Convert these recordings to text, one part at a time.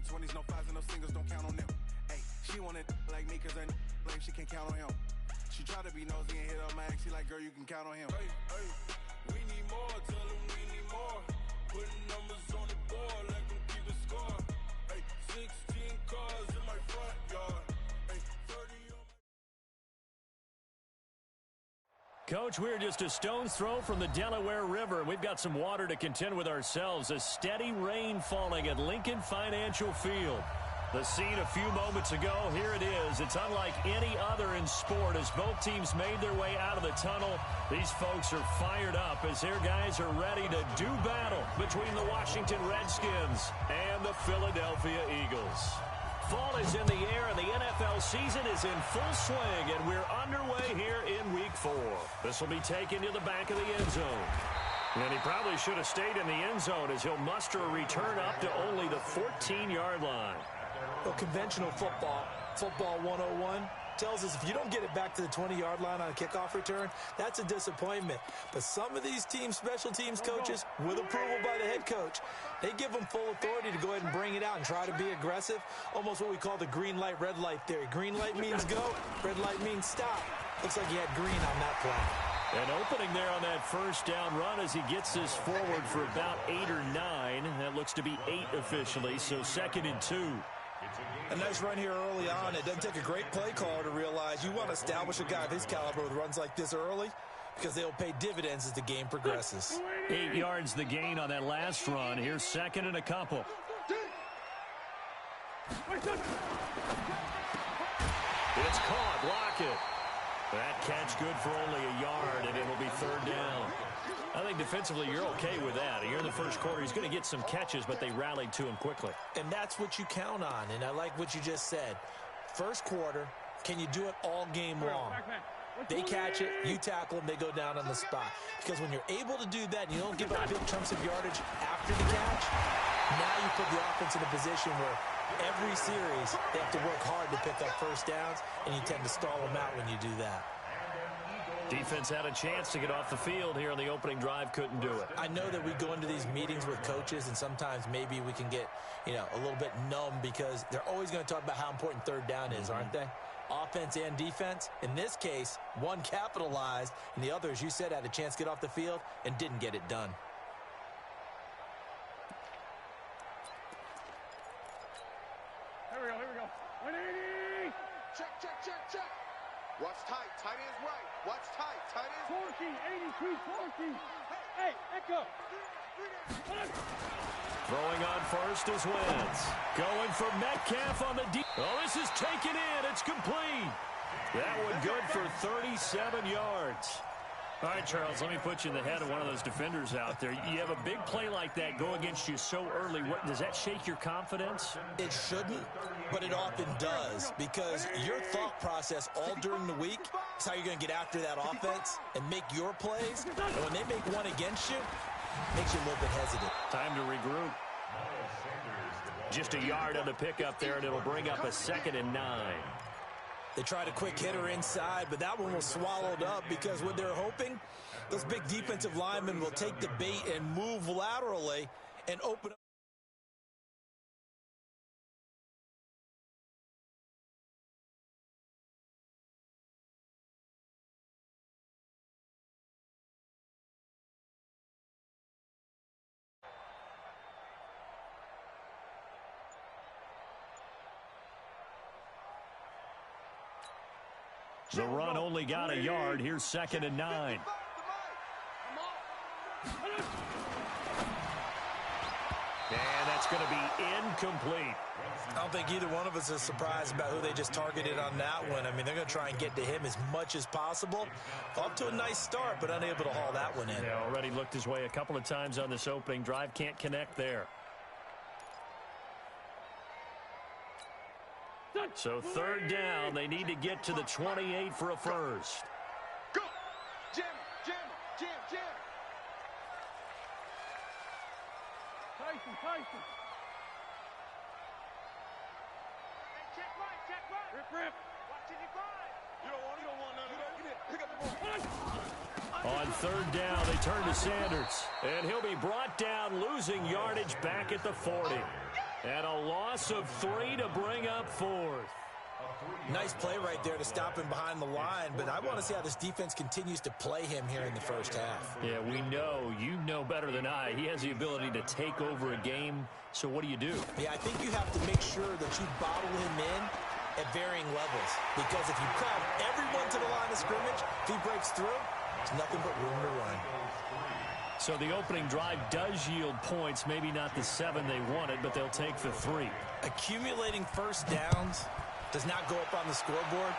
20s, no fives and no singles, don't count on them. Hey, she wanted like me cause her lame, she can't count on him. She try to be nosy and hit up my ex, she like, girl, you can count on him. Hey, we need more, tell them we need more. Putting numbers on the board, let them keep the score. Hey, 16 cars in my front yard. Hey, 30 on my... Coach, we're just a stone's throw from the Delaware River. We've got some water to contend with ourselves. A steady rain falling at Lincoln Financial Field. The scene a few moments ago, here it is. It's unlike any other in sport as both teams made their way out of the tunnel. These folks are fired up as their guys are ready to do battle between the Washington Redskins and the Philadelphia Eagles. Fall is in the air and the NFL season is in full swing, and we're underway here in Week 4. This will be taken to the back of the end zone. And he probably should have stayed in the end zone as he'll muster a return up to only the 14-yard line. Well, conventional football 101, tells us if you don't get it back to the 20-yard line on a kickoff return, that's a disappointment. But some of these teams, special teams coaches, with approval by the head coach, they give them full authority to go ahead and bring it out and try to be aggressive, almost what we call the green light, red light theory. Green light means go, red light means stop. Looks like he had green on that play. An opening there on that first down run as he gets this forward for about 8 or 9. That looks to be 8 officially, so 2nd and 2. A nice run here early on. It doesn't take a great play caller to realize you want to establish a guy of his caliber with runs like this early because they'll pay dividends as the game progresses. 8 yards the gain on that last run. Here's 2nd and a couple. It's caught. Lock it. That catch good for only a yard, and it'll be 3rd down. I think defensively you're okay with that. Here in the first quarter, he's going to get some catches, but they rallied to him quickly. And that's what you count on, and I like what you just said. First quarter, can you do it all game long? They catch it, you tackle them, they go down on the spot. Because when you're able to do that and you don't give up big chunks of yardage after the catch, now you put the offense in a position where every series they have to work hard to pick up first downs, and you tend to stall them out when you do that. Defense had a chance to get off the field here on the opening drive, couldn't do it. I know that we go into these meetings with coaches, and sometimes maybe we can get, a little bit numb because they're always going to talk about how important 3rd down is, aren't they? Offense and defense. In this case, one capitalized, and the other, as you said, had a chance to get off the field and didn't get it done. Here we go. 180! Check. Watch tight ends right. Watch tight ends. 14, 82, 14. Hey, echo. Throwing on first is Wentz. Going for Metcalf on the deep. Oh, this is taken in. It's complete. That one good for 37 yards. All right, Charles, let me put you in the head of one of those defenders out there. You have a big play like that go against you so early. Does that shake your confidence? It shouldn't, but it often does because your thought process all during the week is how you're going to get after that offense and make your plays. And when they make one against you, it makes you a little bit hesitant. Time to regroup. Just a yard on the pickup there, and it'll bring up a 2nd and 9. They tried a quick hitter inside, but that one was swallowed up because what they're hoping, those big defensive linemen will take the bait and move laterally and open up. The run only got a yard. Here's 2nd and 9. And that's going to be incomplete. I don't think either one of us is surprised about who they just targeted on that one. I mean, they're going to try and get to him as much as possible. Off to a nice start, but unable to haul that one in. Yeah, already looked his way a couple of times on this opening drive. Can't connect there. So 3rd down, they need to get to the 28 for a first. Go! Jam! Tyson. Hey, check right. Rip. Watch it, you don't want none. Pick up the ball. On 3rd down, they turn to Sanders. And he'll be brought down, losing yardage back at the 40. And a loss of 3 to bring up fourth. Nice play right there to stop him behind the line, but I want to see how this defense continues to play him here in the first half. Yeah, we know. You know better than I. He has the ability to take over a game, so what do? Yeah, I think you have to make sure that you bottle him in at varying levels, because if you crowd everyone to the line of scrimmage, if he breaks through, there's nothing but room to run. So the opening drive does yield points, maybe not the 7 they wanted, but they'll take the 3. Accumulating first downs does not go up on the scoreboard,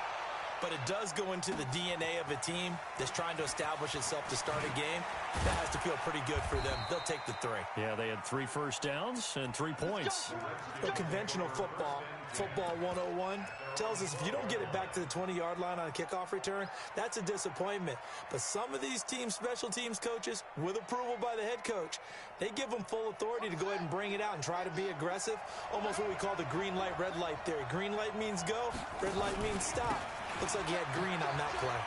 but it does go into the DNA of a team that's trying to establish itself to start a game. That has to feel pretty good for them. They'll take the 3. Yeah, they had 3 first downs and 3 points. Well, conventional football 101, tells us if you don't get it back to the 20-yard line on a kickoff return, that's a disappointment. But some of these teams, special teams coaches, with approval by the head coach, they give them full authority to go ahead and bring it out and try to be aggressive, almost what we call the green light, red light theory. Green light means go, red light means stop. Looks like he had green on that play.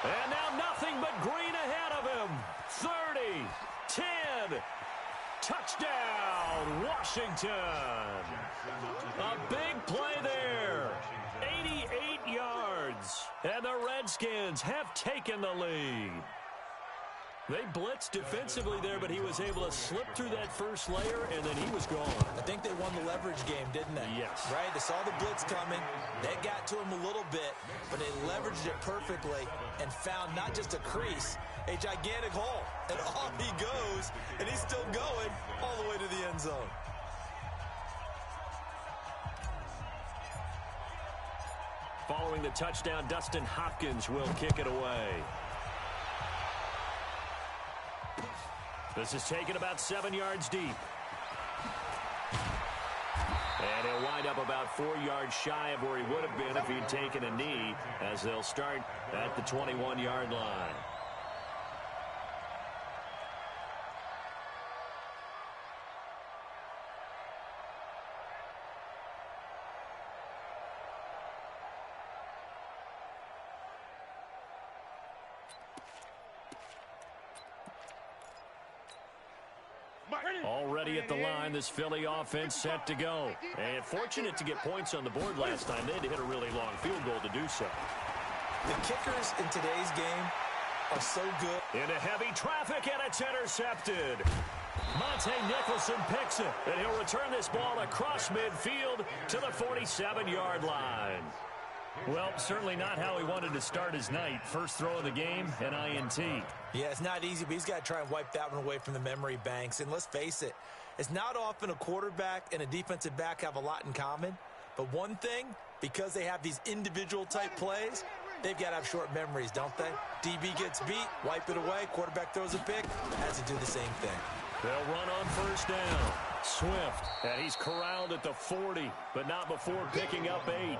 And now nothing but green ahead of him. 30, 10, touchdown, Washington. A big play there. 88 yards. And the Redskins have taken the lead. They blitzed defensively there, but he was able to slip through that first layer, and then he was gone. I think they won the leverage game, didn't they? Yes. Right? They saw the blitz coming. They got to him a little bit, but they leveraged it perfectly and found not just a crease, a gigantic hole. And off he goes, and he's still going all the way to the end zone. Following the touchdown, Dustin Hopkins will kick it away. This is taken about 7 yards deep. And he'll wind up about 4 yards shy of where he would have been if he'd taken a knee, as they'll start at the 21-yard line. Already at the line, this Philly offense set to go. And fortunate to get points on the board last time. They had to hit a really long field goal to do so. The kickers in today's game are so good. Into heavy traffic, and it's intercepted. Monte Nicholson picks it, and he'll return this ball across midfield to the 47-yard line. Well, certainly not how he wanted to start his night. First throw of the game, an INT. Yeah, it's not easy, but he's got to try and wipe that one away from the memory banks. And let's face it, it's not often a quarterback and a defensive back have a lot in common. But one thing, because they have these individual type plays, they've got to have short memories, don't they? DB gets beat, wipe it away, quarterback throws a pick, has to do the same thing. They'll run on first down. Swift, and he's corralled at the 40, but not before picking up 8.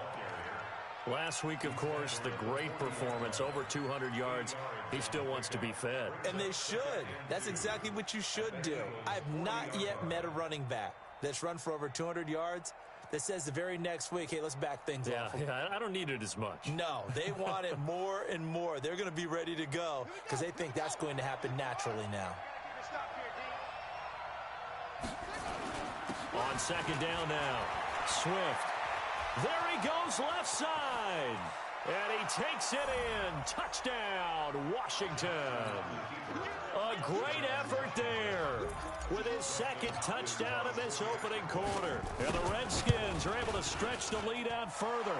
Last week, of course, the great performance, over 200 yards. He still wants to be fed. And they should. That's exactly what you should do. I have not yet met a running back that's run for over 200 yards that says the very next week, hey, let's back things off. Yeah, I don't need it as much. No, they want it more and more. They're going to be ready to go because they think that's going to happen naturally now. On second down now, Swift. There he goes left side. And he takes it in. Touchdown, Washington. A great effort there with his second touchdown in this opening quarter. And the Redskins are able to stretch the lead out further.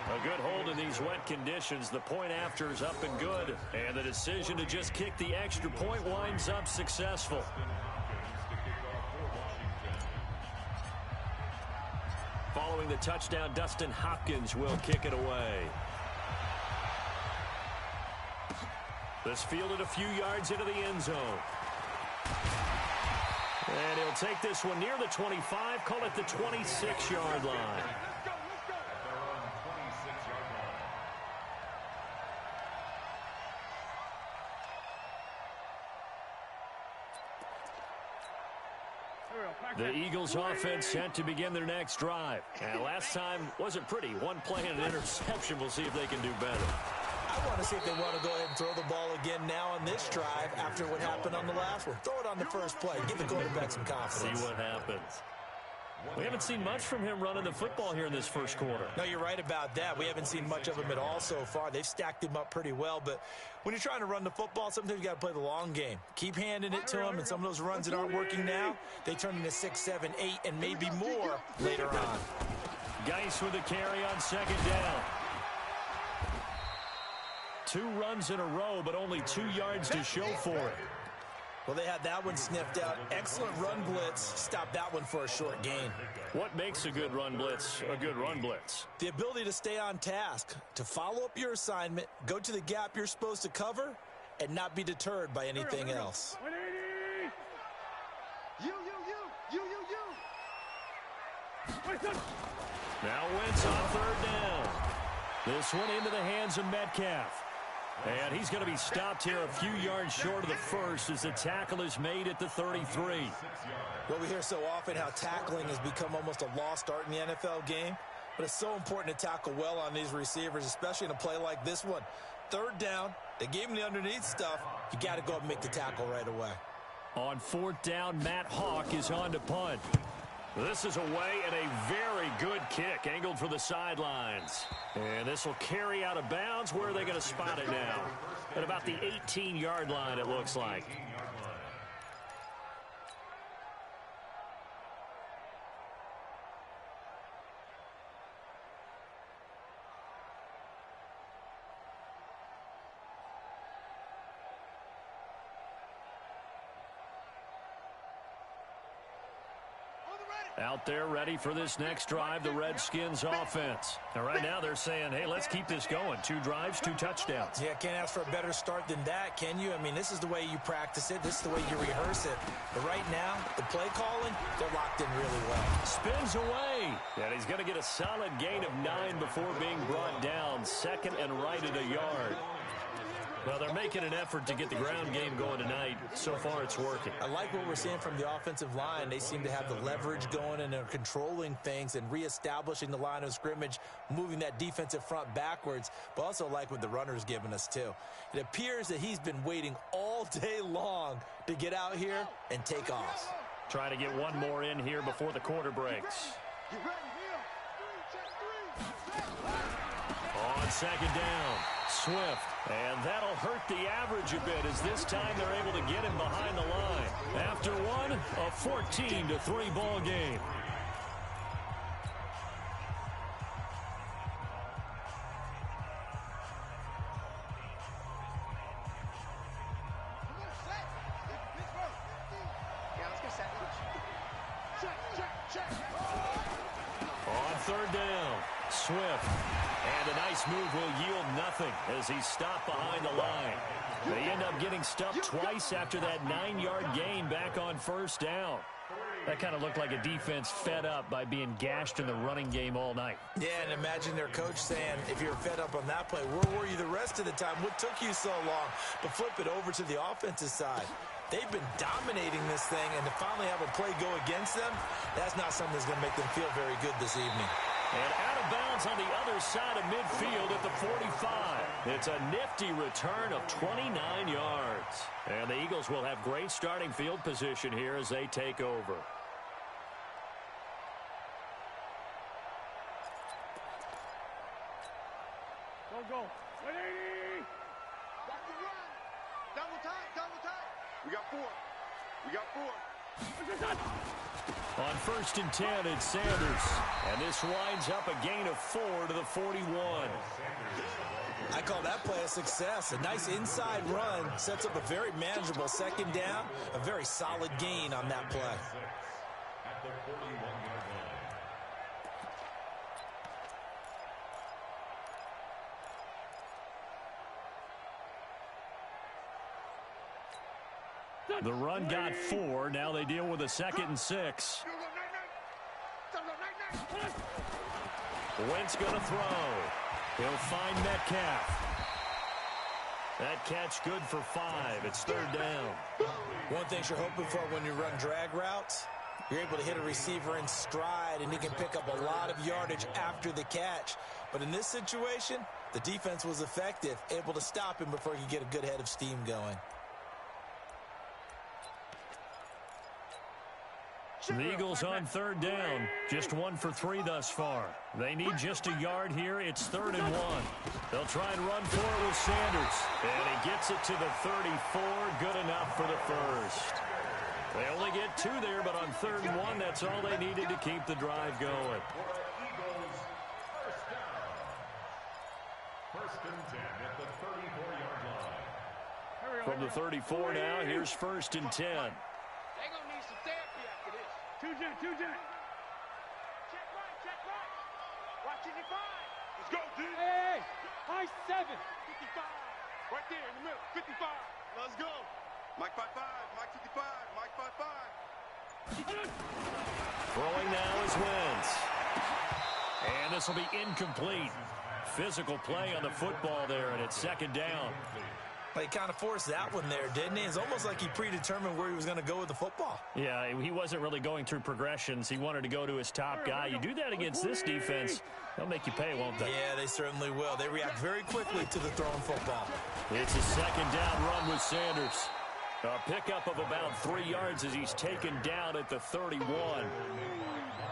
A good hold in these wet conditions. The point after is up and good. And the decision to just kick the extra point winds up successful. Following the touchdown, Dustin Hopkins will kick it away. This fielded a few yards into the end zone. And he'll take this one near the 25, call it the 26-yard line. The Eagles offense set to begin their next drive. And last time wasn't pretty. One play and an interception. We'll see if they can do better. I want to see if they want to go ahead and throw the ball again now on this drive after what happened on the last one. Throw it on the first play. Give the quarterback some confidence. See what happens. We haven't seen much from him running the football here in this first quarter. No, you're right about that. We haven't seen much of him at all so far. They've stacked him up pretty well, but when you're trying to run the football, sometimes you got to play the long game. Keep handing it to him, and some of those runs that aren't working now, they turn into 6, 7, 8, and maybe more later on. Geis with a carry on second down. 2 runs in a row, but only 2 yards to show for it. Well, they had that one sniffed out. Excellent run blitz. Stop that one for a short gain. What makes a good run blitz a good run blitz? The ability to stay on task, to follow up your assignment, go to the gap you're supposed to cover, and not be deterred by anything else. You. Now Wentz on third down. This one into the hands of Metcalf. And he's going to be stopped here a few yards short of the first as the tackle is made at the 33. Well, we hear so often how tackling has become almost a lost art in the NFL game. But it's so important to tackle well on these receivers, especially in a play like this one. Third down, they gave him the underneath stuff. You got to go up and make the tackle right away. On fourth down, Matt Hawk is on to punt. This is away and a very good kick angled for the sidelines. And this will carry out of bounds. Where are they going to spot it now? At about the 18-yard line, it looks like. Out there ready for this next drive, the Redskins offense. And right now they're saying, hey, let's keep this going. 2 drives, 2 touchdowns. Yeah, can't ask for a better start than that, can you? I mean, this is the way you practice it. This is the way you rehearse it. But right now, the play calling, they're locked in really well. Spins away. And he's going to get a solid gain of 9 before being brought down. Second and right at a yard. Well, they're making an effort to get the ground game going tonight. So far, it's working. I like what we're seeing from the offensive line. They seem to have the leverage going, and they're controlling things and reestablishing the line of scrimmage, moving that defensive front backwards, but also like what the runner's giving us, too. It appears that he's been waiting all day long to get out here and take off. Trying to get one more in here before the quarter breaks. On second down, Swift. And that'll hurt the average a bit as this time they're able to get him behind the line. After one, a 14-3 ball game. On third down, Swift. And a nice move will yield nothing as he's stopped behind the line. They end up getting stuffed twice after that 9-yard gain back on first down. That kind of looked like a defense fed up by being gashed in the running game all night. Yeah, and imagine their coach saying, if you're fed up on that play, where were you the rest of the time? What took you so long? But flip it over to the offensive side. They've been dominating this thing, and to finally have a play go against them, that's not something that's going to make them feel very good this evening. And out of bounds on the other side of midfield at the 45. It's a nifty return of 29 yards. And the Eagles will have great starting field position here as they take over. Go. 180. Back to run. Double time. We got four. On first and 10, it's Sanders. And this winds up a gain of 4 to the 41. I call that play a success. A nice inside run sets up a very manageable second down. A very solid gain on that play. The run got 4. Now they deal with a 2nd and 6. Wentz going to throw. He'll find Metcalf. That catch good for 5. It's third down. One thing you're hoping for when you run drag routes, you're able to hit a receiver in stride, and he can pick up a lot of yardage after the catch. But in this situation, The defense was effective, able to stop him before he could get a good head of steam going. The Eagles on third down. Just 1 for 3 thus far. They need just a yard here. It's 3rd and 1. They'll try and run for it with Sanders. And he gets it to the 34. Good enough for the first. They only get 2 there, but on 3rd and 1, that's all they needed to keep the drive going. First and 10 at the 34-yard line. From the 34 now, here's 1st and 10. They're going to need some therapy after this. Two Jen. Check right. Watch it, 5. Let's go, D. Hey, high 7. 55. Right there in the middle. 55. Let's go. Mike 5-5. Mike 55. Mike 5-5. Throwing now is Wentz. And this will be incomplete. Physical play on the football there, and it's 2nd down. Well, he kind of forced that one there, didn't he? It's almost like he predetermined where he was going to go with the football. Yeah, he wasn't really going through progressions. He wanted to go to his top guy. You do that against this defense, they'll make you pay, won't they? Yeah, they certainly will. They react very quickly to the thrown football. It's a 2nd down run with Sanders. A pickup of about 3 yards as he's taken down at the 31.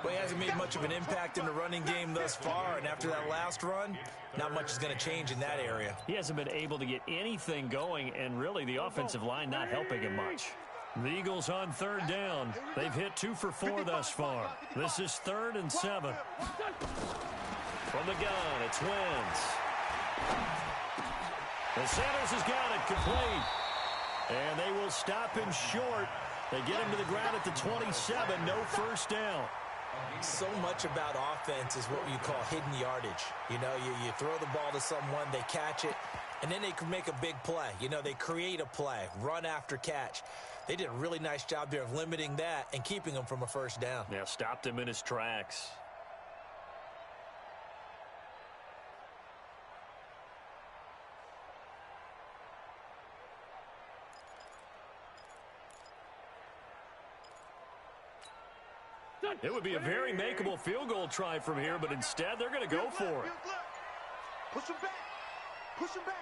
Well, he hasn't made much of an impact in the running game thus far, and after that last run, not much is going to change in that area. He hasn't been able to get anything going, and really the offensive line not helping him much. The Eagles on 3rd down. They've hit 2 for 4 thus far. This is 3rd and 7. From the gun, it's Wentz. And Sanders has got it complete. And they will stop him short. They get him to the ground at the 27. No first down. So much about offense is what you call hidden yardage. You know, you throw the ball to someone, they catch it, and then they can make a big play. You know, they create a play, run after catch. They did a really nice job there of limiting that and keeping him from a first down. Yeah, stopped him in his tracks. It would be a very makeable field goal try from here, but instead they're going to go for it. Push him back. Push him back.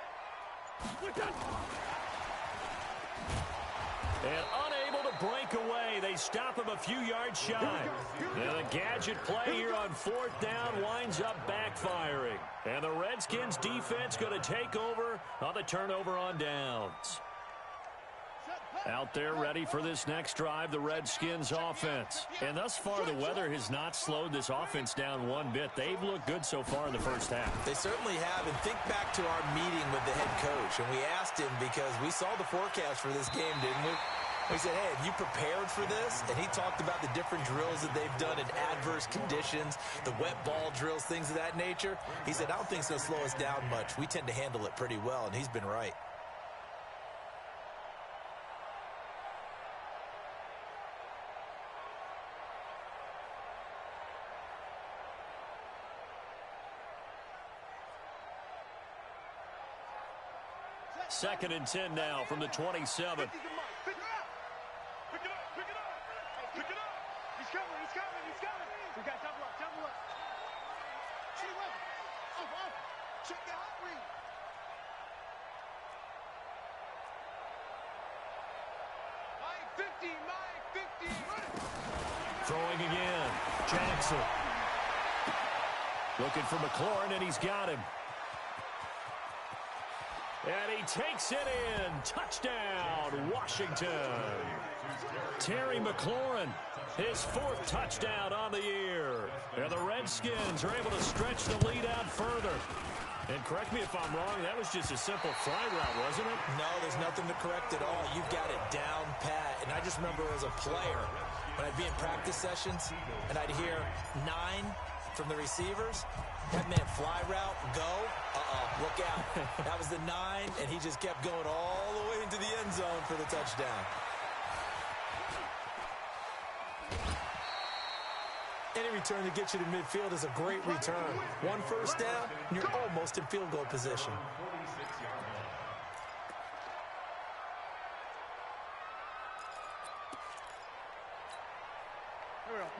And unable to break away. They stop him a few yards shy. And the gadget play here on 4th down winds up backfiring. And the Redskins defense going to take over on the turnover on downs. Out there ready for this next drive, the Redskins offense. And thus far, the weather has not slowed this offense down one bit. They've looked good so far in the first half. They certainly have. And think back to our meeting with the head coach. And we asked him because we saw the forecast for this game, didn't we? We said, hey, have you prepared for this? And he talked about the different drills that they've done in adverse conditions, the wet ball drills, things of that nature. He said, I don't think it's going to slow us down much. We tend to handle it pretty well, and he's been right. Second and 10 now from the 27. Pick it up. Pick it up. He's coming. We got double up. Check the hot read. Mike 50. Throwing again. Jackson. Looking for McLaurin, and he's got him. And he takes it in. Touchdown, Washington. Terry McLaurin, his 4th touchdown on the year. And the Redskins are able to stretch the lead out further. And correct me if I'm wrong, that was just a simple fly route, wasn't it? No, there's nothing to correct at all. You've got it down pat. And I just remember as a player, when I'd be in practice sessions, and I'd hear 9 from the receivers, that man fly route, go, look out. That was the 9, and he just kept going all the way into the end zone for the touchdown. Any return that gets you to midfield is a great return. 1 first down, and you're almost in field goal position.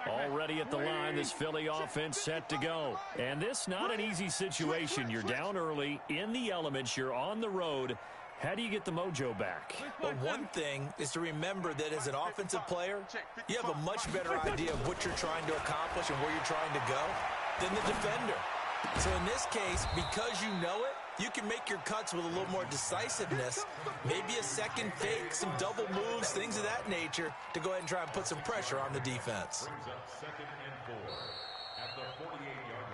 Already at the line, this Philly offense set to go. And this not an easy situation. You're down early, in the elements, you're on the road. How do you get the mojo back? Well, one thing is to remember that as an offensive player, you have a much better idea of what you're trying to accomplish and where you're trying to go than the defender. So in this case, because you know it, you can make your cuts with a little more decisiveness, maybe a second fake, some double moves, things of that nature, to go ahead and try and put some pressure on the defense. Brings up 2nd and 4 at the 48-yard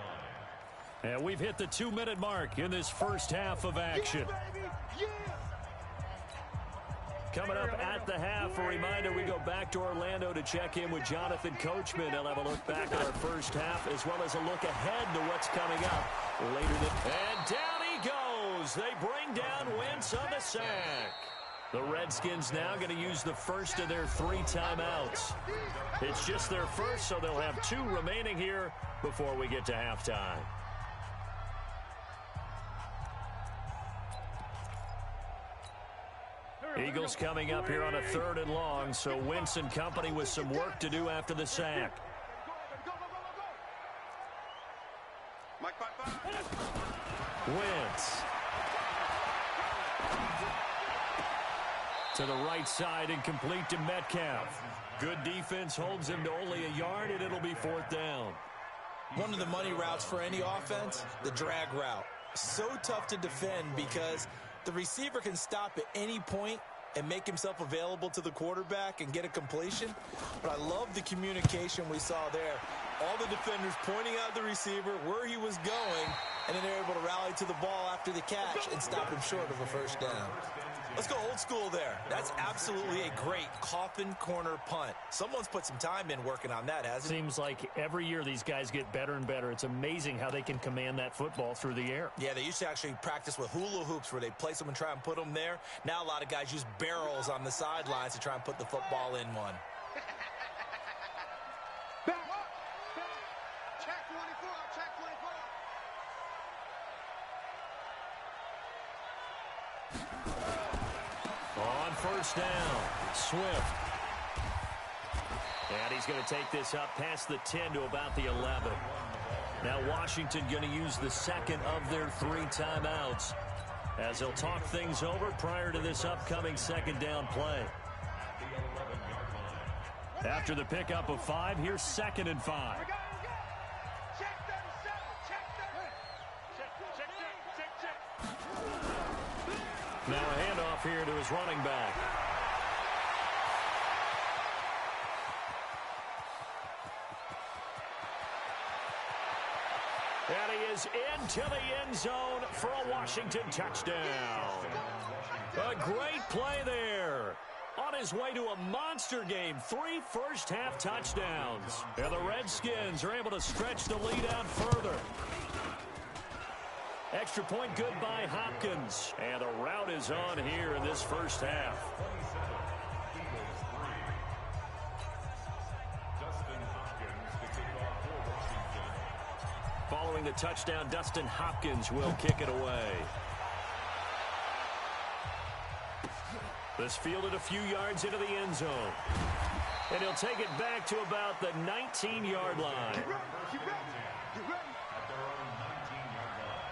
line. And we've hit the 2-minute mark in this first half of action. Coming up at the half, a reminder, we go back to Orlando to check in with Jonathan Coachman. He'll have a look back at our first half as well as a look ahead to what's coming up later. And down he goes. They bring down Wentz on the sack. The Redskins now going to use the first of their 3 timeouts. It's just their first, so they'll have 2 remaining here before we get to halftime. Eagles coming up here on a 3rd and long, so Wentz and company with some work to do after the sack. Wentz. To the right side and complete to Metcalf. Good defense holds him to only a yard, and it'll be 4th down. One of the money routes for any offense, the drag route. So tough to defend because the receiver can stop at any point and make himself available to the quarterback and get a completion. But I love the communication we saw there. All the defenders pointing out the receiver, where he was going, and then they're able to rally to the ball after the catch and stop him short of a first down. Let's go old school there. That's absolutely a great coffin corner punt. Someone's put some time in working on that, hasn't it? Seems like every year these guys get better and better. It's amazing how they can command that football through the air. Yeah, they used to actually practice with hula hoops where they place them and try and put them there. Now a lot of guys use barrels on the sidelines to try and put the football in one. Check 24, check 24. On first down, Swift. And he's going to take this up past the 10 to about the 11. Now Washington going to use the second of their 3 timeouts as they'll talk things over prior to this upcoming 2nd down play. After the pickup of 5, here's 2nd and 5. Now a handoff here to his running back. And he is into the end zone for a Washington touchdown. A great play there. On his way to a monster game, 3 first-half touchdowns. And the Redskins are able to stretch the lead out further. Extra point good by Hopkins. And the route is on here in this first half. Following the touchdown, Dustin Hopkins will kick it away. This fielded a few yards into the end zone. And he'll take it back to about the 19-yard line. Get ready. At their own 19-yard line.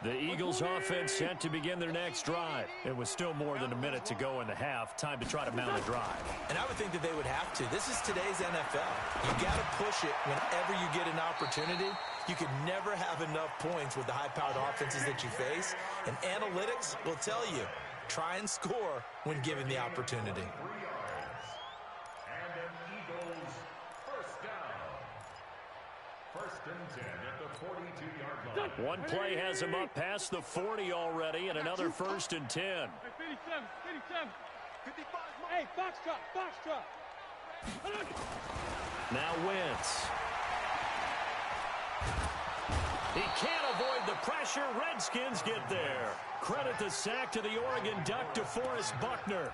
The Eagles offense set to begin their next drive. It was still more than a minute to go in the half. Time to try to mount a drive. And I would think that they would have to. This is today's NFL. You got to push it whenever you get an opportunity. You can never have enough points with the high-powered offenses that you face. And analytics will tell you, try and score when given the opportunity. 3 yards. And an Eagles first down. 1st and 10 at the 42-yard line. One play has him up past the 40 already, and another 1st and 10. Hey, 57. Hey, box truck. Now Wentz. He can't avoid the pressure. Redskins get there. Credit the sack to the Oregon Duck, DeForest Buckner.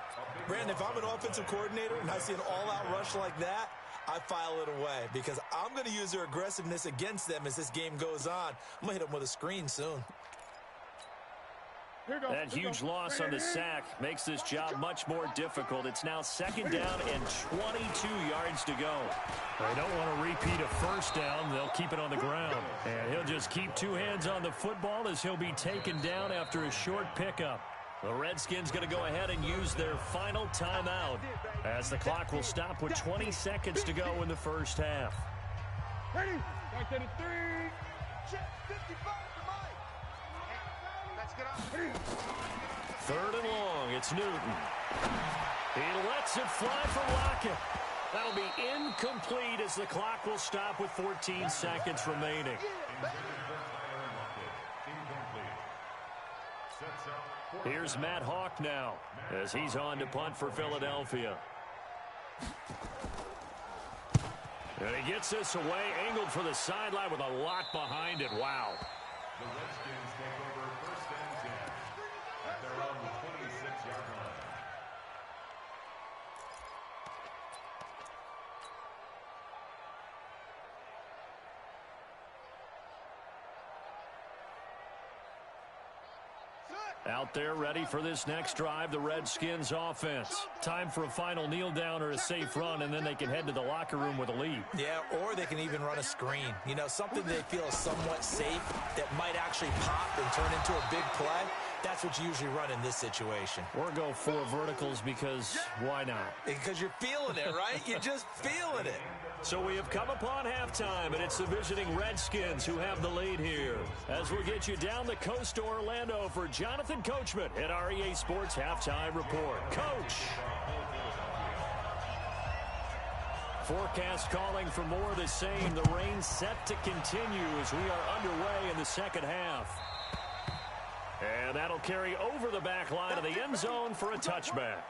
Brandon, if I'm an offensive coordinator and I see an all-out rush like that, I file it away because I'm going to use their aggressiveness against them as this game goes on. I'm going to hit them with a screen soon. That huge loss on the sack makes this job much more difficult. It's now 2nd down and 22 yards to go. They don't want to repeat a first down. They'll keep it on the ground. And he'll just keep 2 hands on the football as he'll be taken down after a short pickup. The Redskins going to go ahead and use their final timeout as the clock will stop with 20 seconds to go in the first half. Ready? Back to the 3. Check 55 to Mike. Let's get up. 3rd and long. It's Newton. He lets it fly for Lockett. That'll be incomplete as the clock will stop with 14 seconds remaining. Here's Matt Hawk now as he's on to punt for Philadelphia. And he gets this away, angled for the sideline with a lot behind it. Wow. The Redskins take over 1st and 10 at their own 26-yard line. Out there ready for this next drive, the Redskins offense. Time for a final kneel down or a safe run, and then they can head to the locker room with a lead. Yeah, or they can even run a screen. You know, something they feel is somewhat safe that might actually pop and turn into a big play. That's what you usually run in this situation. Or go 4 verticals because why not? Because you're feeling it, right? You're just feeling it. So we have come upon halftime, and it's the visiting Redskins who have the lead here. As we'll get you down the coast to Orlando for Jonathan Coachman at our EA Sports Halftime Report. Coach! Forecast calling for more of the same. The rain set to continue as we are underway in the second half. And that'll carry over the back line of the end zone for a touchback.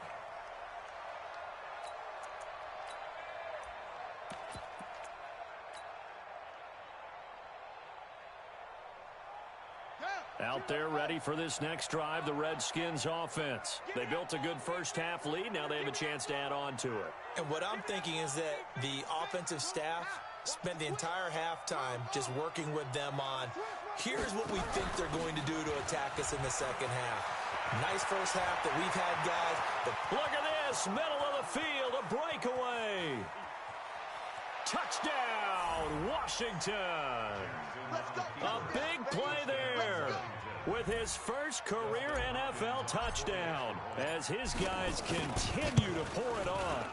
Out there ready for this next drive, the Redskins offense. They built a good first half lead. Now they have a chance to add on to it. And what I'm thinking is that the offensive staff spent the entire halftime just working with them on, here's what we think they're going to do to attack us in the second half. Nice first half that we've had, guys. Look at this, middle of the field, a breakaway. Touchdown, Washington. A big play there with his first career NFL touchdown as his guys continue to pour it on.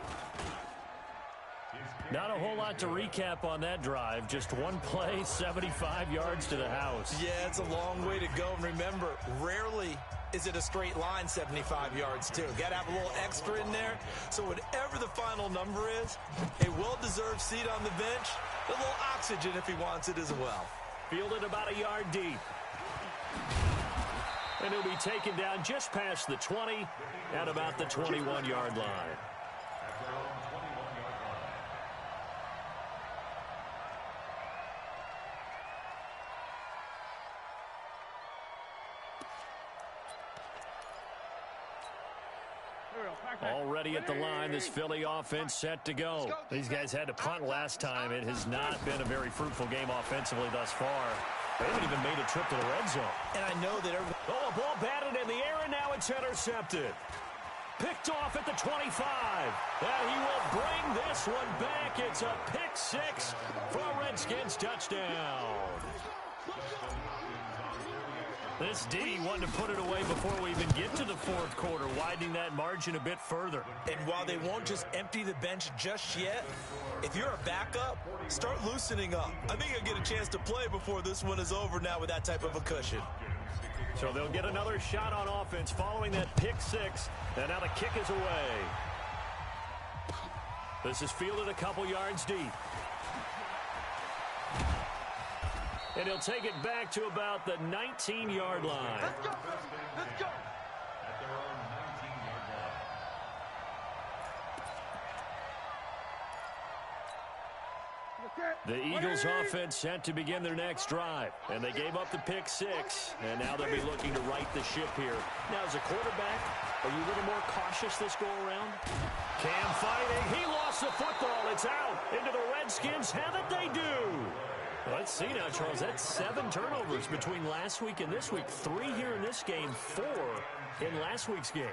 Not a whole lot to recap on that drive. Just one play, 75 yards to the house. Yeah, it's a long way to go. And remember, rarely is it a straight line 75 yards, too. Got to have a little extra in there. So whatever the final number is, a well-deserved seat on the bench, a little oxygen if he wants it as well. Fielded about a yard deep. And he'll be taken down just past the 20 at about the 21-yard line. Already at the line, this Philly offense set to go. These guys had to punt last time. It has not been a very fruitful game offensively thus far. They haven't even made a trip to the red zone. And I know that everybody... Oh, a ball batted in the air, and now it's intercepted. Picked off at the 25. And he will bring this one back. It's a pick six for a Redskins touchdown. This D wanted to put it away before we even get to the fourth quarter, widening that margin a bit further. And while they won't just empty the bench just yet, if you're a backup, start loosening up. I think you'll get a chance to play before this one is over now with that type of a cushion. So they'll get another shot on offense following that pick six. And now the kick is away. This is fielded a couple yards deep. And he'll take it back to about the 19-yard line. Let's go. Let's go. At their own 19-yard line. The Eagles offense set to begin their next drive. And they gave up the pick 6. And now they'll be looking to right the ship here. Now, as a quarterback, are you a little more cautious this go-around? Cam fighting. He lost the football. It's out. Into the Redskins. Have it they do. Let's see now, Charles. That's 7 turnovers between last week and this week. 3 here in this game, 4 in last week's game.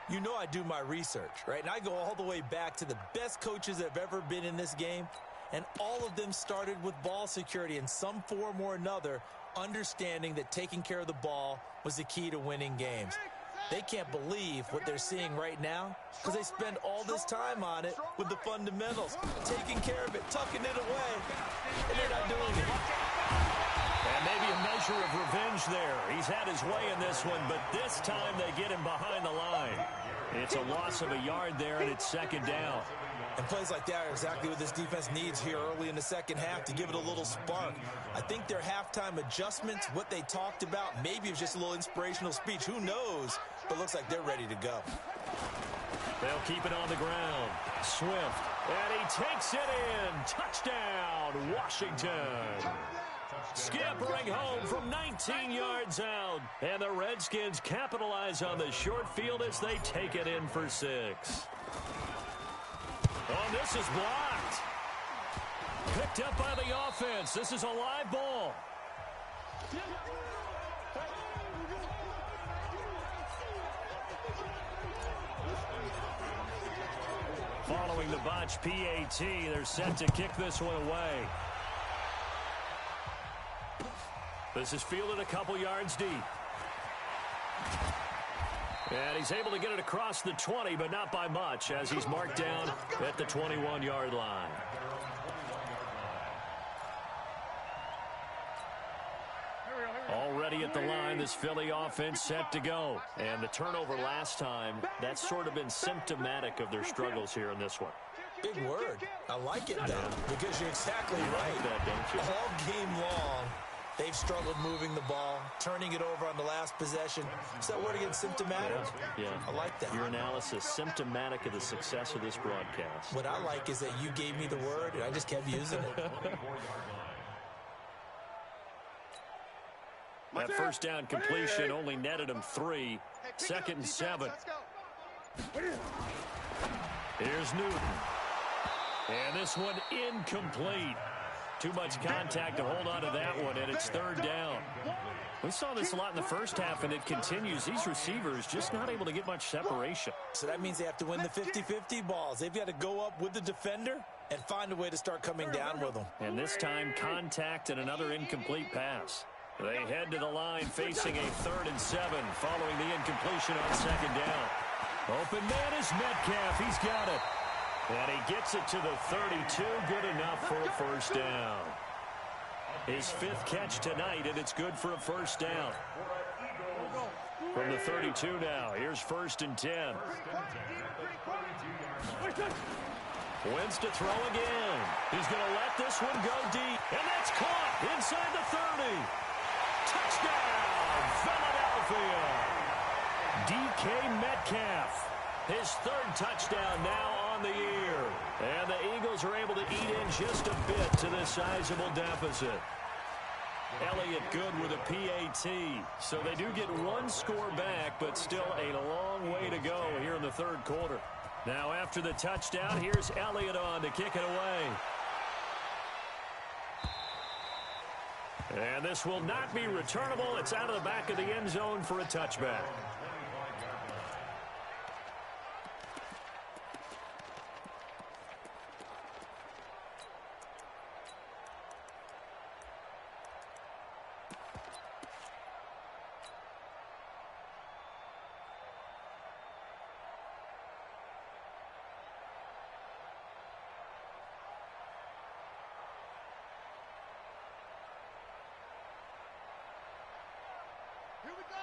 You know I do my research, right? And I go all the way back to the best coaches that have ever been in this game. And all of them started with ball security in some form or another, understanding that taking care of the ball was the key to winning games. They can't believe what they're seeing right now because they spend all this time on it with the fundamentals, taking care of it, tucking it away, and they're not doing it. And maybe a measure of revenge there. He's had his way in this one, but this time they get him behind the line. It's a loss of a yard there, and it's 2nd down. And plays like that are exactly what this defense needs here early in the second half to give it a little spark. I think their halftime adjustments, what they talked about, maybe it was just a little inspirational speech. Who knows? But looks like they're ready to go. They'll keep it on the ground. Swift. And he takes it in. Touchdown, Washington. Scampering home from 19 yards out. And the Redskins capitalize on the short field as they take it in for 6. Oh, this is blocked. Picked up by the offense. This is a live ball. Following the botch PAT, they're set to kick this one away. This is fielded a couple yards deep. And he's able to get it across the 20, but not by much, as he's marked down at the 21-yard line. Already at the line, this Philly offense set to go. And the turnover last time, that's sort of been symptomatic of their struggles here in this one. Big word. I like it, though, because you're exactly right. Like that, don't you? All game long, they've struggled moving the ball, turning it over on the last possession. Is that word again, symptomatic? Yeah. I like that. Your analysis, symptomatic of the success of this broadcast. What I like is that you gave me the word, and I just kept using it. That first down completion only netted him 3. 2nd and 7. Here's Newton. And this one incomplete. Too much contact to hold on to that one, and it's 3rd down. We saw this a lot in the first half, and it continues. These receivers just not able to get much separation. So that means they have to win the 50-50 balls. They've got to go up with the defender and find a way to start coming down with them. And this time, contact and another incomplete pass. They head to the line facing a 3rd and 7 following the incompletion on 2nd down. Open man is Metcalf. He's got it. And he gets it to the 32. Good enough for a 1st down. His 5th catch tonight, and it's good for a 1st down. From the 32 now, here's 1st and 10. Wins to throw again. He's going to let this one go deep. And that's caught inside the 30. Touchdown, Philadelphia. DK Metcalf. His 3rd touchdown now on the year. And the Eagles are able to eat in just a bit to this sizable deficit. Elliott good with a PAT. So they do get 1 score back, but still a long way to go here in the 3rd quarter. Now after the touchdown, here's Elliott on to kick it away. And this will not be returnable. It's out of the back of the end zone for a touchback.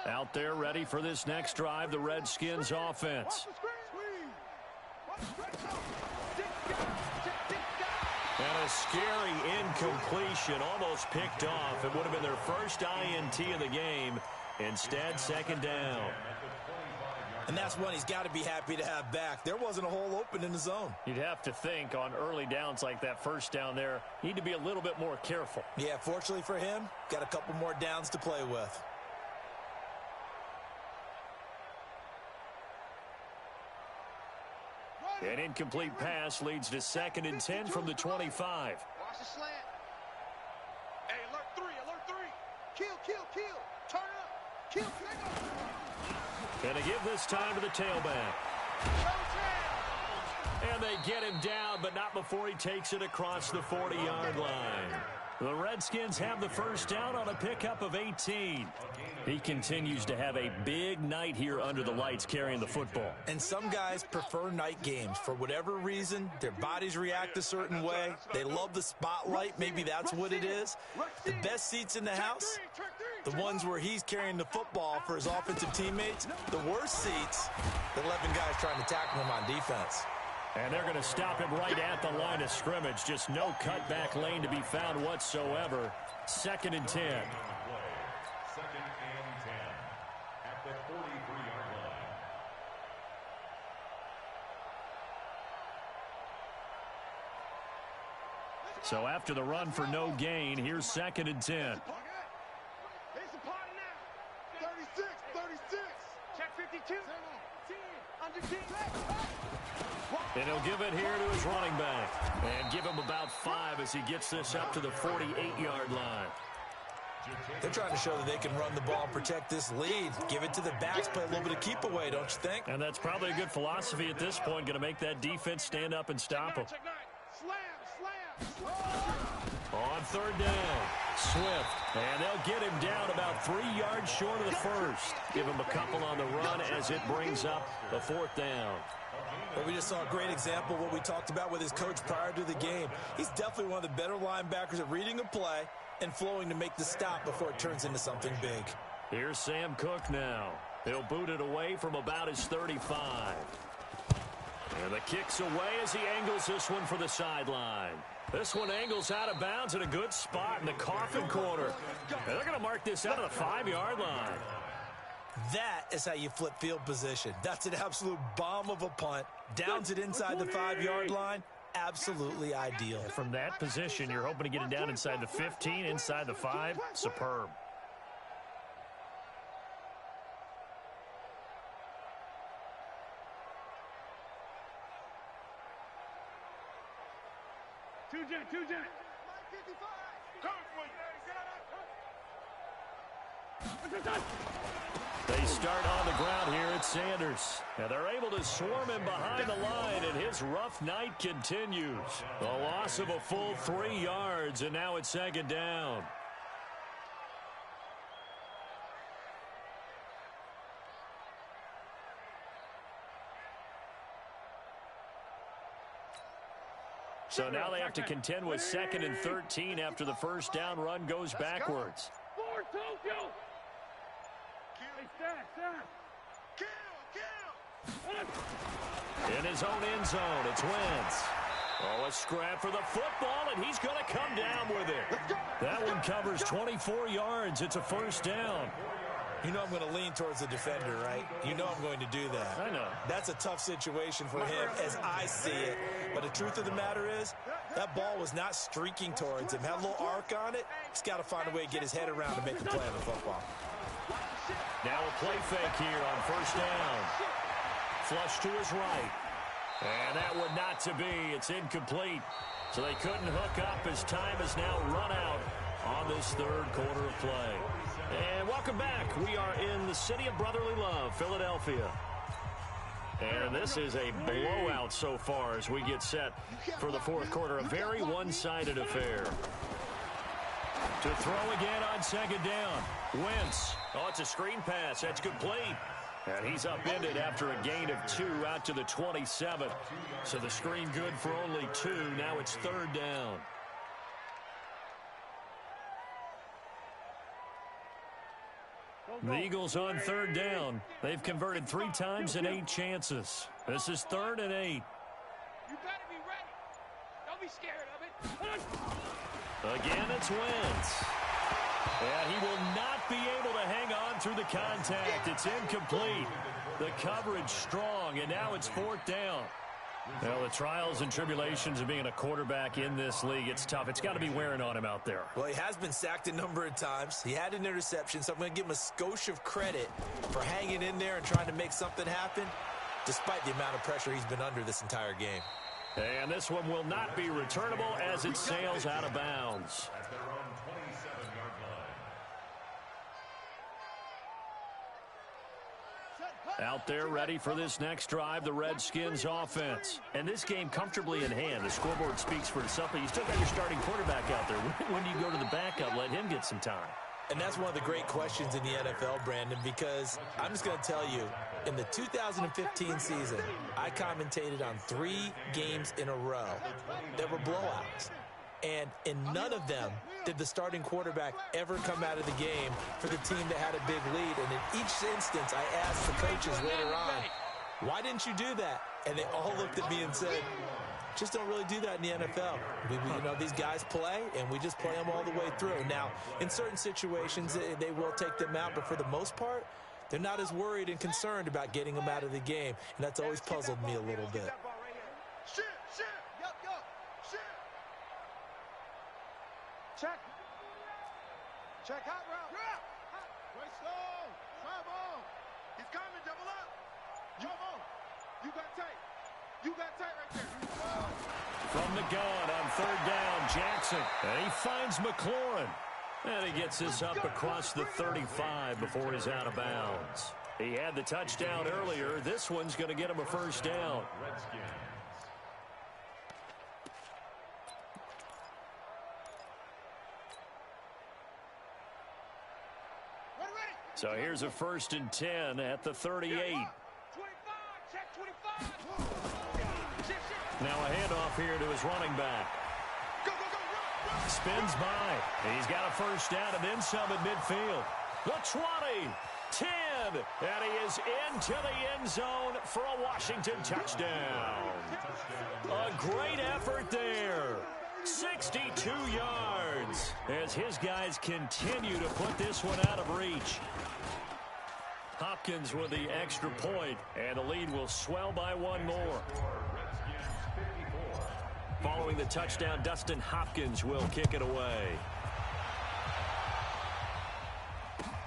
Out there ready for this next drive, the Redskins offense. And a scary incompletion, almost picked off. It would have been their first INT of the game. Instead, 2nd down. And that's one he's got to be happy to have back. There wasn't a hole open in the zone. You'd have to think on early downs like that first down there, need to be a little bit more careful. Yeah, fortunately for him, got a couple more downs to play with. An incomplete pass leads to 2nd and 10 from the 25. Watch the slant. Hey, alert 3, alert 3. Kill, kill, kill. Turn up. Kill, kill. And they give this time to the tailback. And they get him down, but not before he takes it across the 40-yard line. The Redskins have the first down on a pickup of 18. He continues to have a big night here under the lights carrying the football. And some guys prefer night games. For whatever reason, their bodies react a certain way. They love the spotlight. Maybe that's what it is. The best seats in the house, the ones where he's carrying the football for his offensive teammates. The worst seats, the 11 guys trying to tackle him on defense. And they're going to stop him right at the line of scrimmage. Just no cutback lane to be found whatsoever. 2nd and 10. 2nd and 10 at the 43-yard line. So after the run for no gain, here's 2nd and 10. It's a party now. 36, 36. Check 52. 10, under 10. And he'll give it here to his running back. And give him about 5 as he gets this up to the 48-yard line. They're trying to show that they can run the ball and protect this lead. Give it to the backs, play a little bit of keep away, don't you think? And that's probably a good philosophy at this point. Going to make that defense stand up and stop him. Slam, slam. On 3rd down, Swift. And they'll get him down about 3 yards short of the first. Give him a couple on the run as it brings up the 4th down. Well, we just saw a great example of what we talked about with his coach prior to the game. He's definitely one of the better linebackers at reading a play and flowing to make the stop before it turns into something big. Here's Sam Cook now. He'll boot it away from about his 35. And the kick's away as he angles this one for the sideline. This one angles out of bounds at a good spot in the coffin corner. And they're going to mark this out of the 5-yard line. That is how you flip field position. That's an absolute bomb of a punt. Downs it inside the 5-yard line. Absolutely ideal. From that position, you're hoping to get it down inside the 15, inside the 5. Superb. Two jet. They start on the ground here at Sanders. And they're able to swarm him behind the line, and his rough night continues. The loss of a full 3 yards, and now it's 2nd down. So now they have to contend with 2nd and 13 after the first down run goes backwards. Forward, Tokyo. Hey, Stat. Kill. In his own end zone, it's Wentz. Oh, a scrap for the football, and he's going to come down with it. That one covers 24 yards. It's a first down. You know I'm going to lean towards the defender, right? You know I'm going to do that. I know. That's a tough situation for him as I see it. But the truth of the matter is, that ball was not streaking towards him. Had a little arc on it. He's got to find a way to get his head around to make the play on the football. Now a play fake here on first down. Flush to his right. And that one not to be. It's incomplete. So they couldn't hook up as time has now run out on this 3rd quarter of play. And welcome back. We are in the city of brotherly love, Philadelphia. And this is a blowout so far as we get set for the 4th quarter. A very one-sided affair. To throw again on 2nd down. Wentz. Oh, it's a screen pass. That's complete. And he's upended after a gain of 2 out to the 27. So the screen good for only 2. Now it's 3rd down. The Eagles on 3rd down. They've converted 3 times in 8 chances. This is 3rd and 8. You better be ready. Don't be scared of it. Again, it's Wentz. And he will not be able to hang on through the contact. It's incomplete. The coverage strong, and now it's fourth down. Well, the trials and tribulations of being a quarterback in this league, it's tough. It's got to be wearing on him out there. Well, he has been sacked a number of times. He had an interception, so I'm going to give him a skosh of credit for hanging in there and trying to make something happen, despite the amount of pressure he's been under this entire game. And this one will not be returnable as it sails out of bounds. At their own 27-yard line. Out there ready for this next drive, the Redskins offense. And this game comfortably in hand. The scoreboard speaks for itself, but you still got your starting quarterback out there. When do you go to the backup, let him get some time? And that's one of the great questions in the NFL, Brandon, because I'm just going to tell you, in the 2015 season, I commentated on 3 games in a row that were blowouts. And in none of them did the starting quarterback ever come out of the game for the team that had a big lead. And in each instance, I asked the coaches later on, why didn't you do that? And they all looked at me and said, just don't really do that in the NFL. These guys play, and we just play them all the way through. Now, in certain situations, they will take them out, but for the most part, they're not as worried and concerned about getting them out of the game, and that's always puzzled me a little bit. Check hot route. Right slow. Drive on. He's coming, double up. You on. You got tight. You got tight right there. From the gun on third down, Jackson. And he finds McLaurin. And he gets this up across the 35 before he's out of bounds. He had the touchdown earlier. This one's going to get him a first down. So here's a 1st and 10 at the 38. 25, check 25. Now a handoff here to his running back. Go, run. Spins by. He's got a first down and then some at midfield. The 20, 10, and he is into the end zone for a Washington touchdown. A great effort there. 62 yards as his guys continue to put this one out of reach. Hopkins with the extra point, and the lead will swell by one more. Following the touchdown, Dustin Hopkins will kick it away.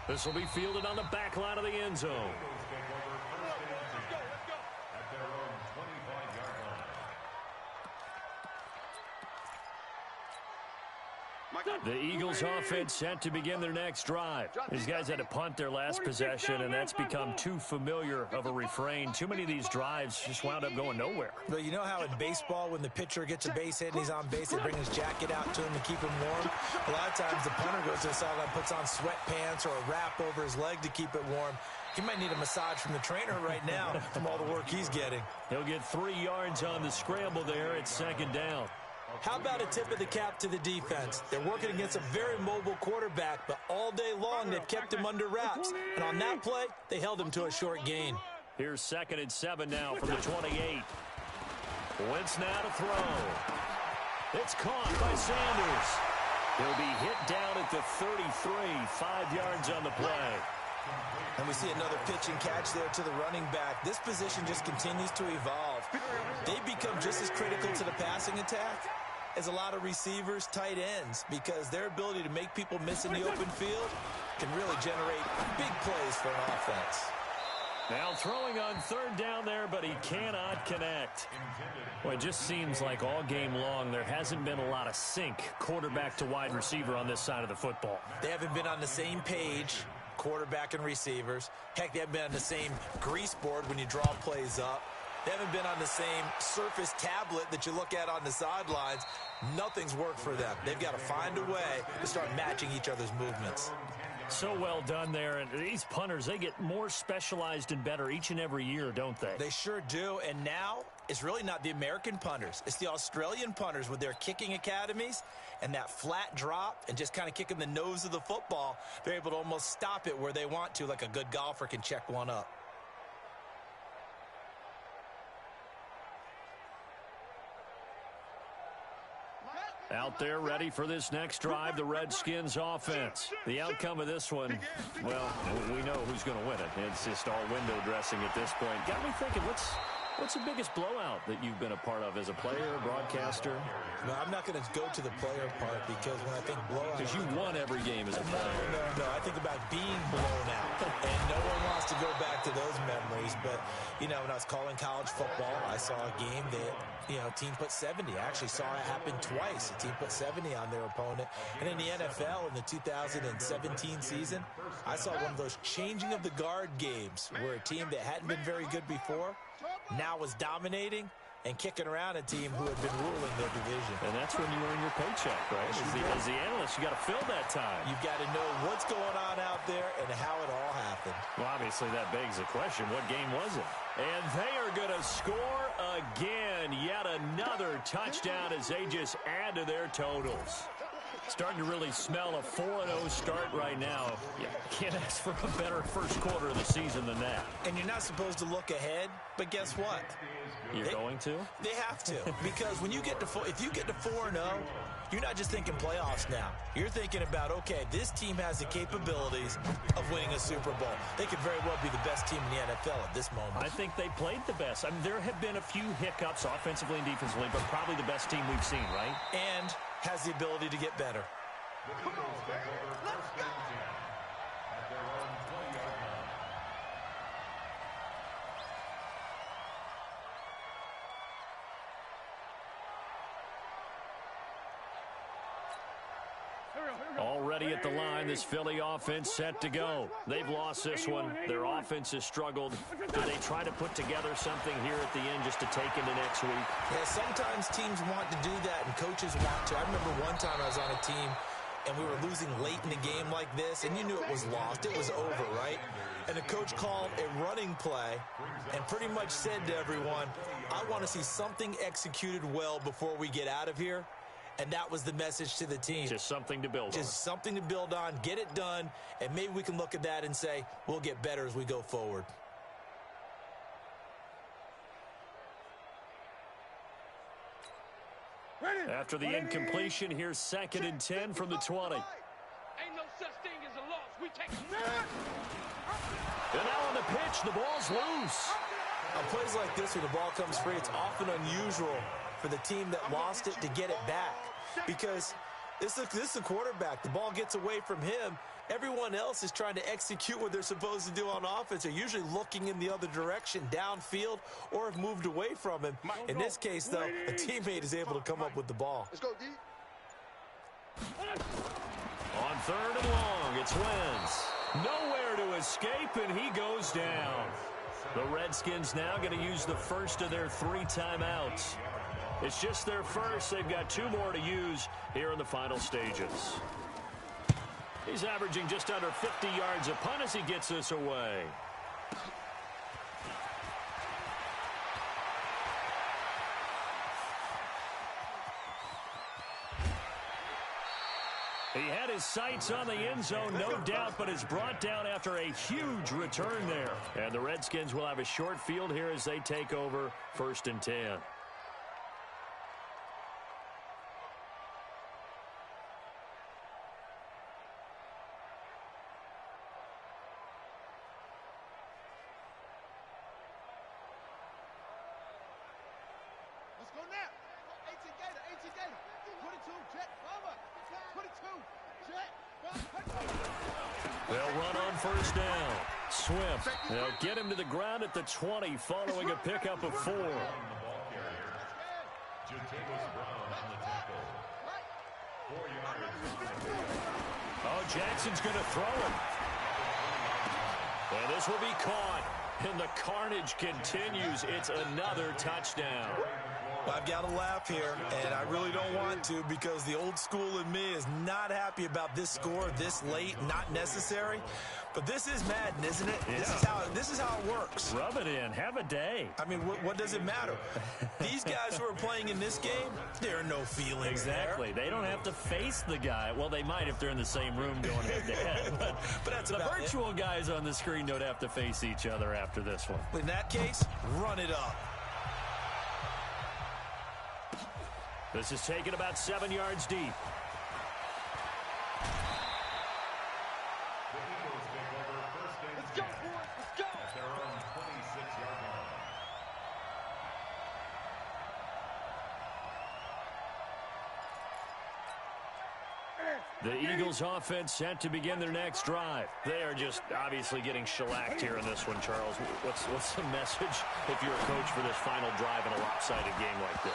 This will be fielded on the back line of the end zone. The Eagles offense set to begin their next drive. These guys had to punt their last possession, and that's become too familiar of a refrain. Too many of these drives just wound up going nowhere. But you know how in baseball, when the pitcher gets a base hit and he's on base, they bring his jacket out to him to keep him warm? A lot of times the punter goes to the sideline, puts on sweatpants or a wrap over his leg to keep it warm. He might need a massage from the trainer right now from all the work he's getting. He'll get 3 yards on the scramble there at 2nd down. How about a tip of the cap to the defense? They're working against a very mobile quarterback, but all day long they've kept him under wraps. And on that play, they held him to a short gain. Here's 2nd and 7 now from the 28. Wentz now to throw. It's caught by Sanders. He'll be hit down at the 33, 5 yards on the play. And we see another pitch and catch there to the running back. This position just continues to evolve. They become just as critical to the passing attack as a lot of receivers, tight ends, because their ability to make people miss in the open field can really generate big plays for an offense. Now throwing on 3rd down there, but he cannot connect. Well, it just seems like all game long there hasn't been a lot of sync quarterback to wide receiver on this side of the football. They haven't been on the same page, quarterback and receivers. Heck, they haven't been on the same grease board when you draw plays up. They haven't been on the same surface tablet that you look at on the sidelines. Nothing's worked for them. They've got to find a way to start matching each other's movements. So well done there. And these punters, they get more specialized and better each and every year, don't they? They sure do. And now it's really not the American punters. It's the Australian punters with their kicking academies and that flat drop and just kind of kicking the nose of the football. They're able to almost stop it where they want to, like a good golfer can check one up. Out there ready for this next drive, the Redskins offense. The outcome of this one, well, we know who's going to win it. It's just all window dressing at this point. Got me thinking, what's the biggest blowout that you've been a part of as a player, broadcaster? No, I'm not going to go to the player part because when I think blowout... Because you won every game as a player. No. I think about being blown out. And no one wants to go back to those memories. But, when I was calling college football, I saw a game that, team put 70. I actually saw it happen twice. A team put 70 on their opponent. And in the NFL, in the 2017 season, I saw one of those changing of the guard games where a team that hadn't been very good before now was dominating and kicking around a team who had been ruling their division. And that's when you earn your paycheck, right? As the analyst, you got to fill that time. You've got to know what's going on out there and how it all happened. Well, obviously, that begs the question, what game was it? And they are going to score again. Yet another touchdown as they just add to their totals. Starting to really smell a 4-0 start right now. You can't ask for a better first quarter of the season than that. And you're not supposed to look ahead, but guess what? You're going to? They have to. Because when you get to if you get to 4-0, you're not just thinking playoffs now. You're thinking about, okay, this team has the capabilities of winning a Super Bowl. They could very well be the best team in the NFL at this moment. I think they played the best. I mean, there have been a few hiccups offensively and defensively, but probably the best team we've seen, right? And has the ability to get better. Come on, man. Let's go. Already at the line, this Philly offense set to go. They've lost this one. Their offense has struggled. Do they try to put together something here at the end just to take into next week? Yeah, sometimes teams want to do that and coaches want to. I remember one time I was on a team and we were losing late in the game like this, and you knew it was lost. It was over, right? And the coach called a running play and pretty much said to everyone, I want to see something executed well before we get out of here. And that was the message to the team. Just something to build on. Just something to build on, get it done, and maybe we can look at that and say, we'll get better as we go forward. After the incompletion, here's 2nd and 10 from the 20. Ain't no such thing as a loss. We take it. And now on the pitch, the ball's loose. On plays like this, when the ball comes free, it's often unusual for the team that lost it to get it back. Because this is the quarterback. The ball gets away from him. Everyone else is trying to execute what they're supposed to do on offense. They're usually looking in the other direction, downfield, or have moved away from him. In this case, though, a teammate is able to come up with the ball. Let's go, D. On 3rd and long, it's Wentz. Nowhere to escape, and he goes down. The Redskins now going to use the first of their 3 timeouts. It's just their first. They've got 2 more to use here in the final stages. He's averaging just under 50 yards a punt as he gets this away. He had his sights on the end zone, no doubt, but is brought down after a huge return there. And the Redskins will have a short field here as they take over 1st and 10. Let's go now. 18 Gator, 18 Gator. 22, Jet, Bomber. 22, Jet, Bomber. They'll run on 1st down. Swift. They'll get him to the ground at the 20 following a pickup of 4. Oh, Jackson's going to throw him. And this will be caught. And the carnage continues. It's another touchdown. I've got to laugh here, and I really don't want to because the old school in me is not happy about this score this late, not necessary. But this is Madden, isn't it? Yeah. This is how it works. Rub it in. Have a day. I mean, what does it matter? These guys who are playing in this game, there are no feelings exactly. there. They don't have to face the guy. Well, they might if they're in the same room going head-to-head. But that's the virtual guys on the screen don't have to face each other after this one. In that case, run it up. This is taken about 7 yards deep. The Eagles take over first and Let's go, 10 boys. Let's go. at their own 26-yard line. The Eagles offense set to begin their next drive. They are just obviously getting shellacked here in this one, Charles. What's the message if you're a coach for this final drive in a lopsided game like this?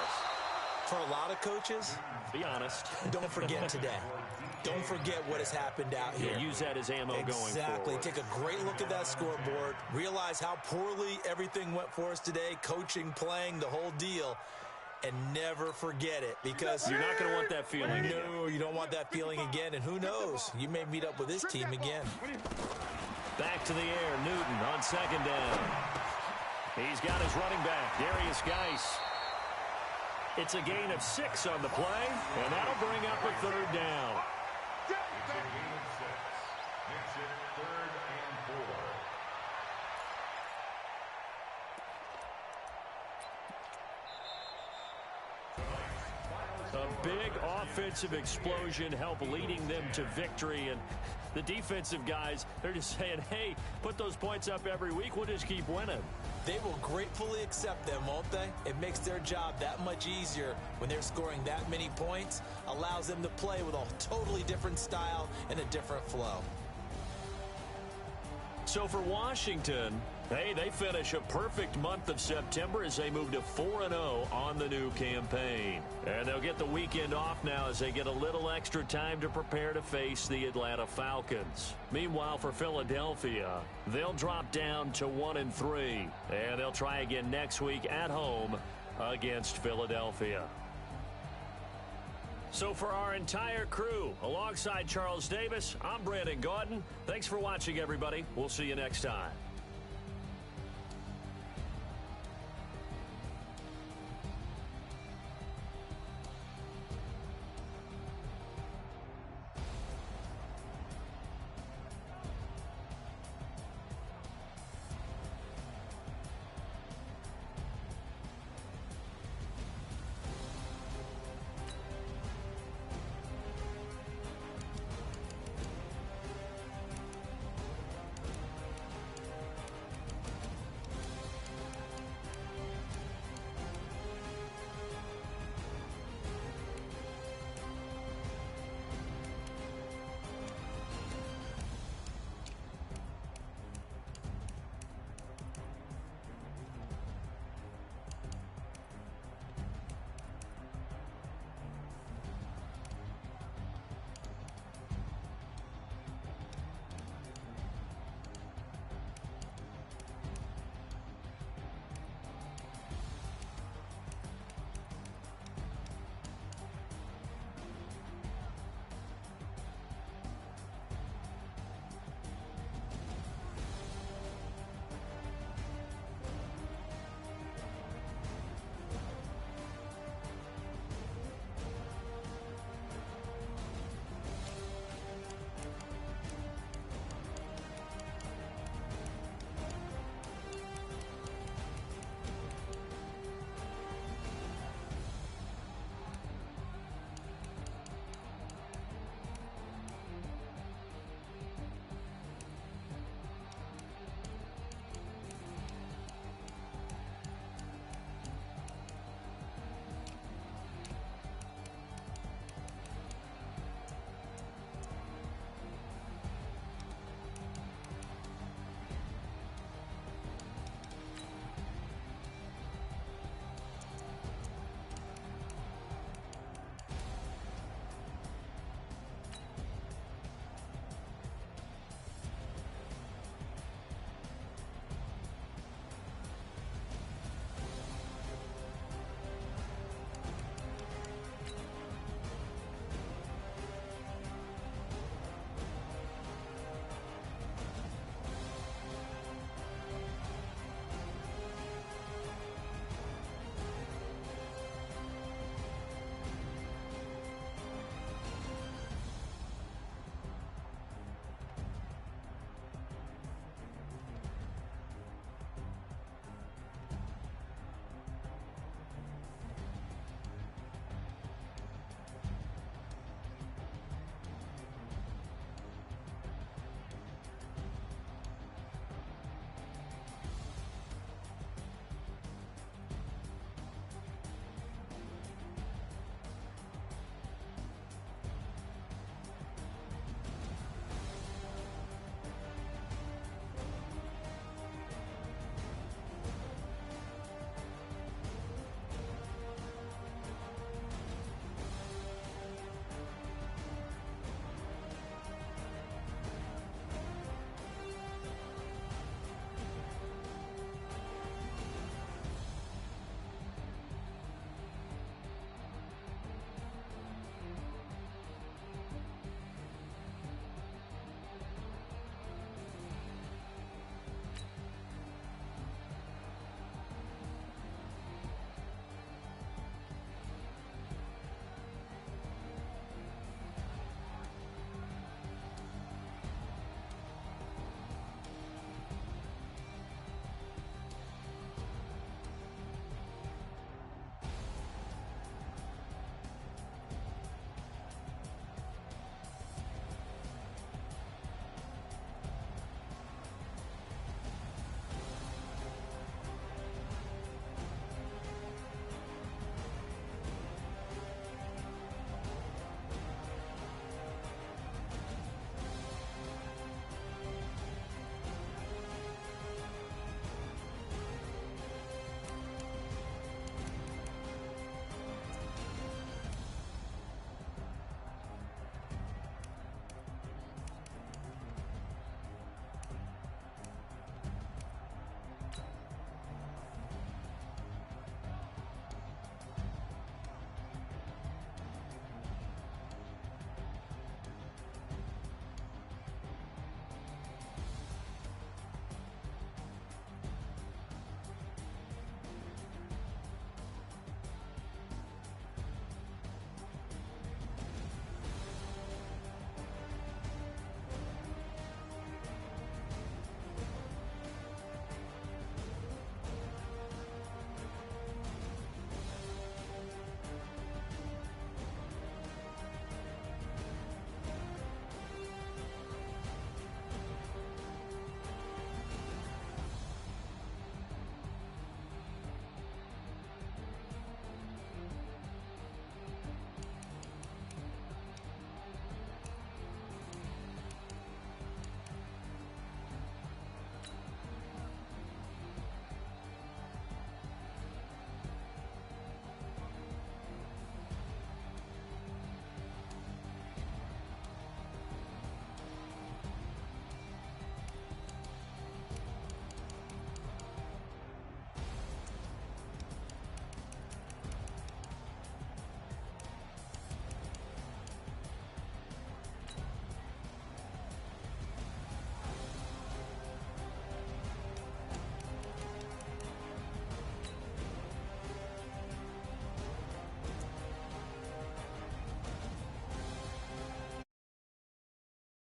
For a lot of coaches, Be honest. don't forget today. Don't forget what has happened out here. Yeah, use that as ammo going forward. Exactly. Take a great look at that scoreboard. Realize how poorly everything went for us today. Coaching, playing, the whole deal. And never forget it, because You're not going to want that feeling. no, you don't want that feeling again. And who knows? You may meet up with this team again. Back to the air. Newton on second down. He's got his running back, Darius Geis. It's a gain of 6 on the play, and that'll bring up a third down. It's a gain of 6. Makes it 3rd and 4. A big offensive explosion helped leading them to victory, and the defensive guys, they're just saying, hey, put those points up every week, we'll just keep winning. They will gratefully accept them, won't they? It makes their job that much easier when they're scoring that many points. Allows them to play with a totally different style and a different flow. So for Washington, hey, they finish a perfect month of September as they move to 4-0 on the new campaign. And they'll get the weekend off now as they get a little extra time to prepare to face the Atlanta Falcons. Meanwhile, for Philadelphia, they'll drop down to 1-3. And they'll try again next week at home against Philadelphia. So for our entire crew, alongside Charles Davis, I'm Brandon Gordon. Thanks for watching, everybody. We'll see you next time.